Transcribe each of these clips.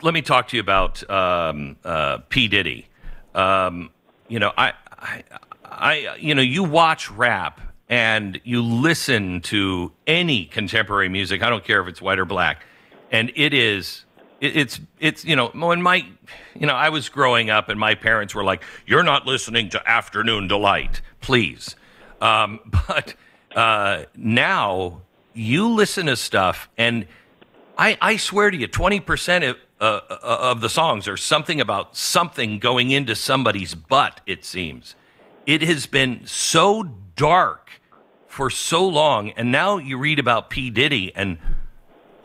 let me talk to you about P. Diddy. You watch rap and you listen to any contemporary music. I don't care if it's white or black, and it's I was growing up and my parents were like, "You're not listening to Afternoon Delight, please." But now you listen to stuff, and I swear to you, 20% of the songs are something about something going into somebody's butt, it seems. It has been so dark for so long, and now you read about P. Diddy, and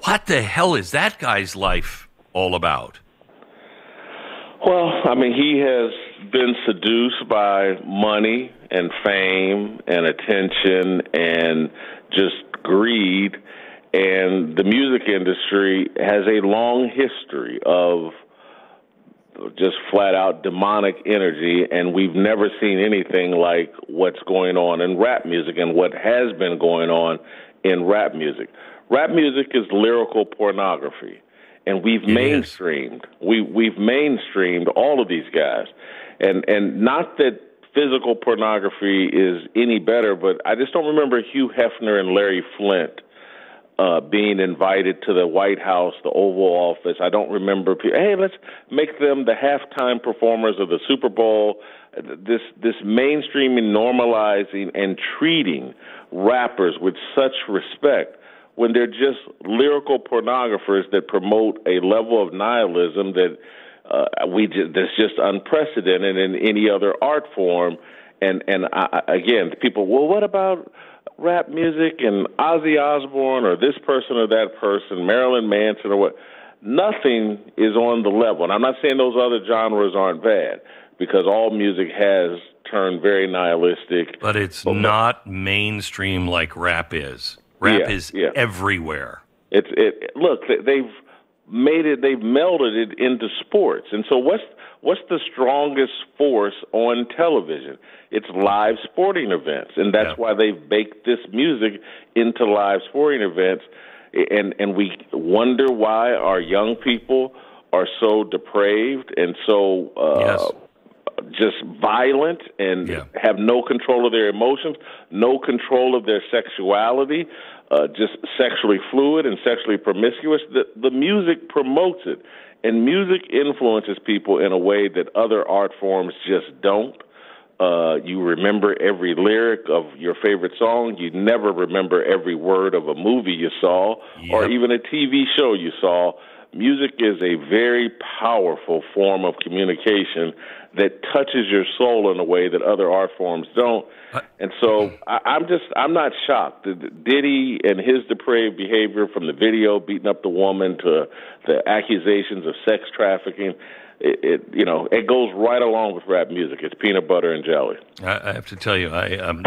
what the hell is that guy's life all about? Well, I mean, he has been seduced by money and fame and attention and just greed. And the music industry has a long history of just flat-out demonic energy, and we've never seen anything like what's going on in rap music and what has been going on in rap music. Rap music is lyrical pornography, and we've mainstreamed. We've mainstreamed all of these guys, and not that physical pornography is any better, but I just don't remember Hugh Hefner and Larry Flint being invited to the White House, the Oval Office. I don't remember, hey, let's make them the halftime performers of the Super Bowl. This mainstreaming, normalizing, and treating rappers with such respect when they're just lyrical pornographers that promote a level of nihilism that that's just unprecedented in any other art form. And again, people, well, what about rap music and Ozzy Osbourne or this person or that person, Marilyn Manson or what? Nothing is on the level. And I'm not saying those other genres aren't bad, because all music has turned very nihilistic. But it's not mainstream like rap is. Rap is everywhere. Look, they've made it. They've melded it into sports. And so what's the strongest force on television? It's live sporting events, and that's why they've baked this music into live sporting events. And we wonder why our young people are so depraved and so just violent and have no control of their emotions, no control of their sexuality, just sexually fluid and sexually promiscuous. The music promotes it, and music influences people in a way that other art forms just don't. You remember every lyric of your favorite song. You never remember every word of a movie you saw or even a TV show you saw. Music is a very powerful form of communication that touches your soul in a way that other art forms don't. And so I'm not shocked. Diddy and his depraved behavior, from the video beating up the woman to the accusations of sex trafficking, it goes right along with rap music. It's peanut butter and jelly. I have to tell you, I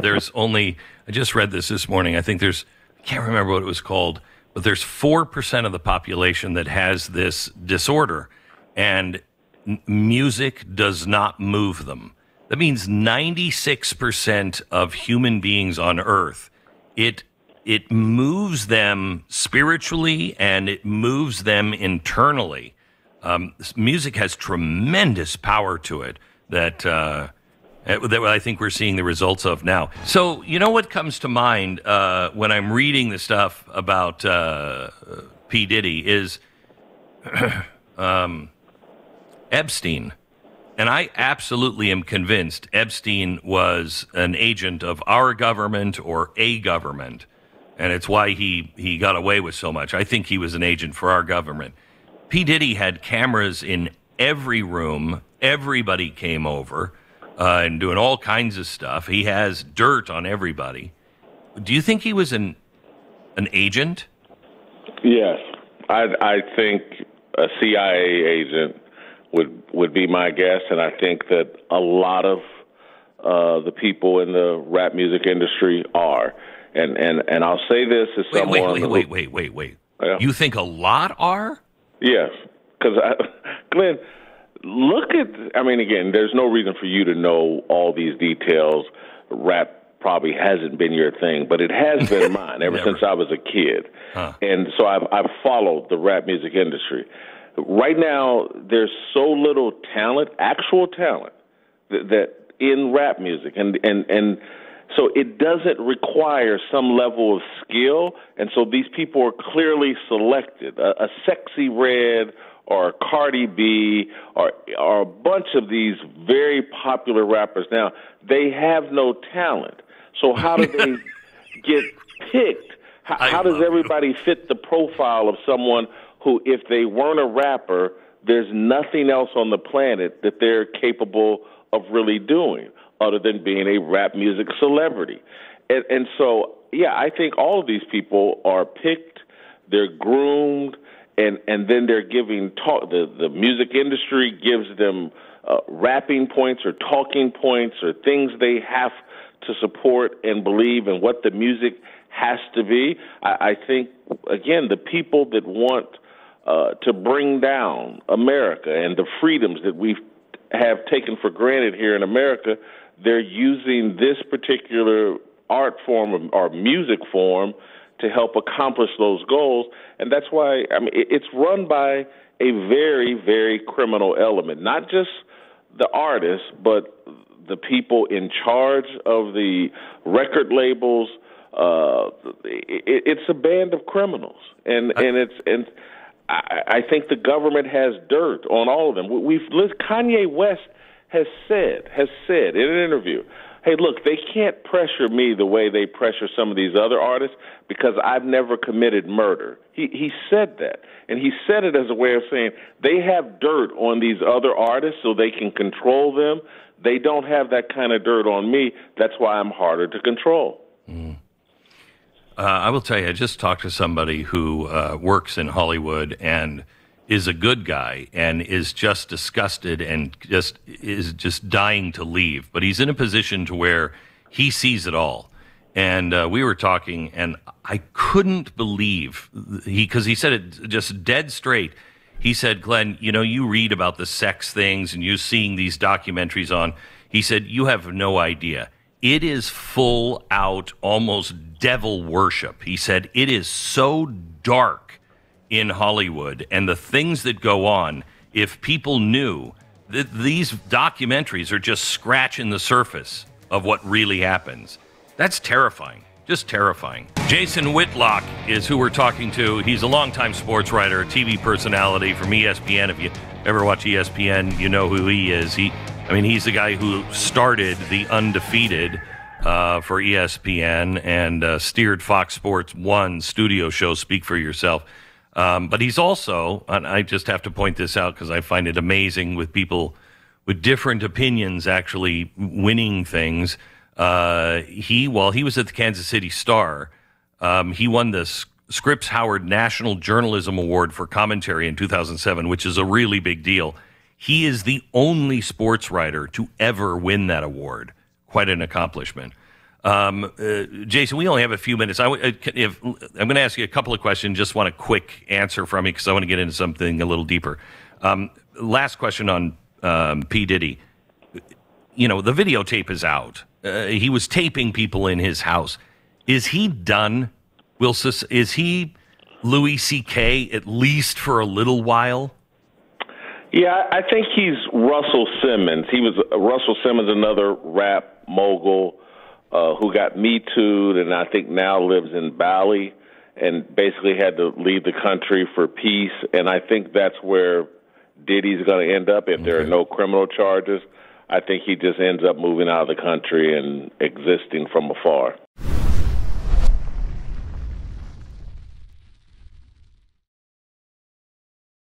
just read this morning. I can't remember what it was called, but there's 4% of the population that has this disorder, and music does not move them. That means 96% of human beings on Earth, it moves them spiritually and it moves them internally. Music has tremendous power to it that I think we're seeing the results of now. So, you know what comes to mind when I'm reading the stuff about P. Diddy is Epstein. And I absolutely am convinced Epstein was an agent of our government or a government. And it's why he got away with so much. I think he was an agent for our government. P. Diddy had cameras in every room. Everybody came over and doing all kinds of stuff. He has dirt on everybody. Do you think he was an agent? Yes. I think a CIA agent would be my guess, and I think that a lot of the people in the rap music industry are. And I'll say this as someone... Wait. Yeah. You think a lot are? Yes, because, Glenn, look at, again, there's no reason for you to know all these details. Rap probably hasn't been your thing, but it has been mine ever since I was a kid. And so I've followed the rap music industry. right now there's so little talent, actual talent, that in rap music, and so it doesn't require some level of skill, and so these people are clearly selected. A Sexy Red or Cardi B or a bunch of these very popular rappers now, they have no talent. So how do they get picked? How does everybody fit the profile of someone who, if they weren't a rapper, there's nothing else on the planet that they're capable of really doing other than being a rap music celebrity? And so, yeah, I think all of these people are picked, they're groomed, and then they're giving talk. The music industry gives them rapping points or talking points or things they have to support and believe in what the music has to be. I think, again, the people that want to bring down America and the freedoms that we have taken for granted here in America, they're using this particular art form or music form to help accomplish those goals. And that's why, I mean, it's run by a very, very criminal element, not just the artists, but the people in charge of the record labels. It's a band of criminals, and I think the government has dirt on all of them. Kanye West has said in an interview, hey, look, they can't pressure me the way they pressure some of these other artists because I've never committed murder. He said that, and he said it as a way of saying they have dirt on these other artists so they can control them. They don't have that kind of dirt on me. That's why I'm harder to control. Mm. I will tell you, I just talked to somebody who works in Hollywood and is a good guy and is just disgusted and is just dying to leave. But he's in a position to where he sees it all. And we were talking, and I couldn't believe, because he said it just dead straight. He said, Glenn, you know, you read about the sex things and you seeing these documentaries on. He said, you have no idea. It is full out, almost devil worship. He said, it is so dark in Hollywood, and the things that go on, if people knew that these documentaries are just scratching the surface of what really happens. That's terrifying. Just terrifying. Jason Whitlock is who we're talking to. He's a longtime sports writer, TV personality from ESPN. If you ever watch ESPN, you know who he is. He's the guy who started the Undefeated for ESPN and steered Fox Sports 1 studio show, Speak for Yourself. But he's also, and I just have to point this out because I find it amazing with people with different opinions actually winning things. While he was at the Kansas City Star, he won the Scripps Howard National Journalism Award for commentary in 2007, which is a really big deal. He is the only sports writer to ever win that award. Quite an accomplishment. Jason, we only have a few minutes. I'm going to ask you a couple of questions. Just want a quick answer from you because I want to get into something a little deeper. Last question on P. Diddy. You know, the videotape is out. He was taping people in his house. Is he done? Is he Louis C.K. at least for a little while? Yeah, I think he's Russell Simmons. He was Russell Simmons, another rap mogul who got Me Too'd and I think now lives in Bali and basically had to leave the country for peace. And I think that's where Diddy's going to end up if there are no criminal charges. I think he just ends up moving out of the country and existing from afar.